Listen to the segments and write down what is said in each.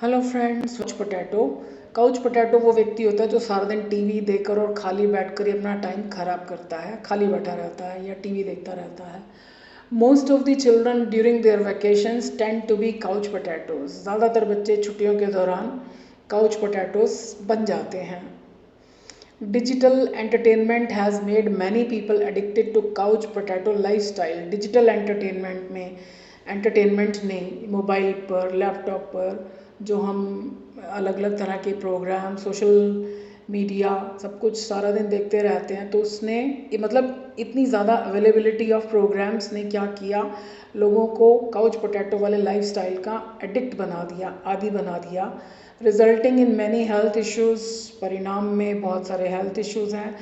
Hello friends, couch potato वो व्यक्ति होता है जो सारा दिन टीवी देखकर और खाली बैठकर ही अपना टाइम खराब करता है, खाली बैठा रहता है या टीवी देखता रहता है। Most of the children during their vacations tend to be couch potatoes. ज़्यादातर बच्चे छुट्टियों के दौरान काउच पोटैटोज बन जाते हैं। Digital entertainment has made many people addicted to couch potato lifestyle. Digital entertainment ने मोबाइल पर, लैपटॉप पर जो हम अलग अलग तरह के प्रोग्राम, सोशल मीडिया, सब कुछ सारा दिन देखते रहते हैं, तो उसने मतलब इतनी ज़्यादा अवेलेबिलिटी ऑफ प्रोग्राम्स ने क्या किया, लोगों को काउच पोटैटो वाले लाइफस्टाइल का एडिक्ट बना दिया, आदी बना दिया, resulting in many health issues. परिणाम में बहुत सारे हेल्थ इश्यूज़ हैं।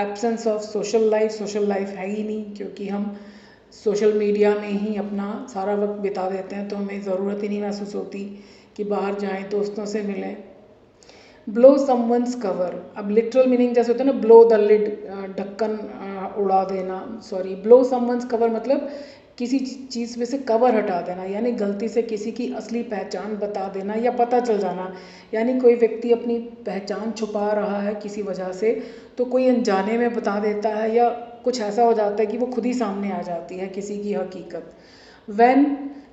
एब्सेंस ऑफ सोशल लाइफ है ही नहीं, क्योंकि हम सोशल मीडिया में ही अपना सारा वक्त बिता देते हैं, तो हमें ज़रूरत ही नहीं महसूस होती कि बाहर जाएं, दोस्तों से मिलें। ब्लो समवंस कवर, अब लिटरल मीनिंग जैसे होता है ना, ब्लो द लिड, ढक्कन उड़ा देना, सॉरी, ब्लो समवंस कवर मतलब किसी चीज़ में से कवर हटा देना, यानी गलती से किसी की असली पहचान बता देना या पता चल जाना। यानी कोई व्यक्ति अपनी पहचान छुपा रहा है किसी वजह से, तो कोई अनजाने में बता देता है, या कुछ ऐसा हो जाता है कि वो खुद ही सामने आ जाती है किसी की हकीकत। When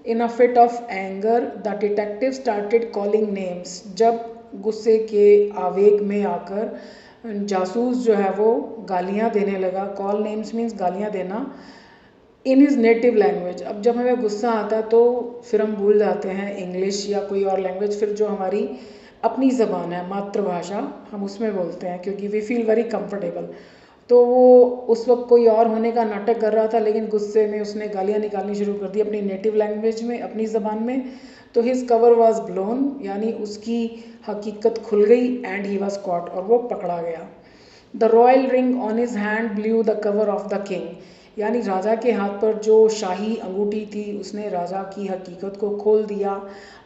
in a fit of anger, the detective started calling names. जब गुस्से के आवेग में आकर जासूस जो है वो गालियाँ देने लगा। कॉल नेम्स मीन्स गालियाँ देना। इन हिज नेटिव लैंग्वेज, अब जब हमें गुस्सा आता है तो फिर हम भूल जाते हैं इंग्लिश या कोई और लैंग्वेज, फिर जो हमारी अपनी ज़बान है, मातृभाषा, हम उसमें बोलते हैं क्योंकि वी फील वेरी कंफर्टेबल। तो वो उस वक्त कोई और होने का नाटक कर रहा था, लेकिन गुस्से में उसने गालियाँ निकालनी शुरू कर दी अपनी नेटिव लैंग्वेज में, अपनी ज़बान में। तो हिज कवर वॉज ब्लोन, यानी उसकी हकीकत खुल गई, एंड ही वॉज कॉट, और वो पकड़ा गया। The royal ring on his hand blue the cover of the king, यानी राजा के हाथ पर जो शाही अंगूठी थी उसने राजा की हकीकत को खोल दिया।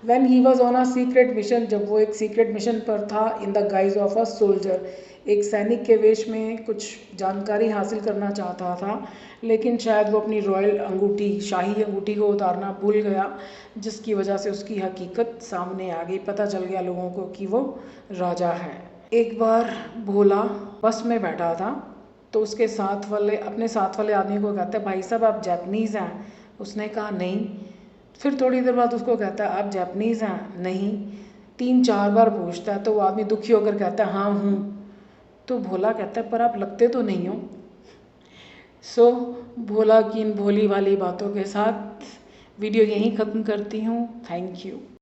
When he was on a secret mission, जब वो एक सीक्रेट मिशन पर था, in the guys of a soldier, एक सैनिक के वेश में कुछ जानकारी हासिल करना चाहता था, लेकिन शायद वो अपनी रॉयल अंगूठी, शाही अंगूठी को उतारना भूल गया, जिसकी वजह से उसकी हकीकत सामने आ गई, पता चल गया लोगों को कि वो राजा है। एक बार भोला बस में बैठा था, तो उसके अपने साथ वाले आदमी को कहता है, भाई साहब आप जापानीज़ हैं? उसने कहा नहीं। फिर थोड़ी देर बाद उसको कहता है, आप जापानीज़ हैं? नहीं। 3-4 बार पूछता है, तो वो आदमी दुखी होकर कहता है, हाँ हूँ। तो भोला कहता है, पर आप लगते तो नहीं हो। सो भोला की इन भोली वाली बातों के साथ वीडियो यहीं ख़त्म करती हूँ। Thank you.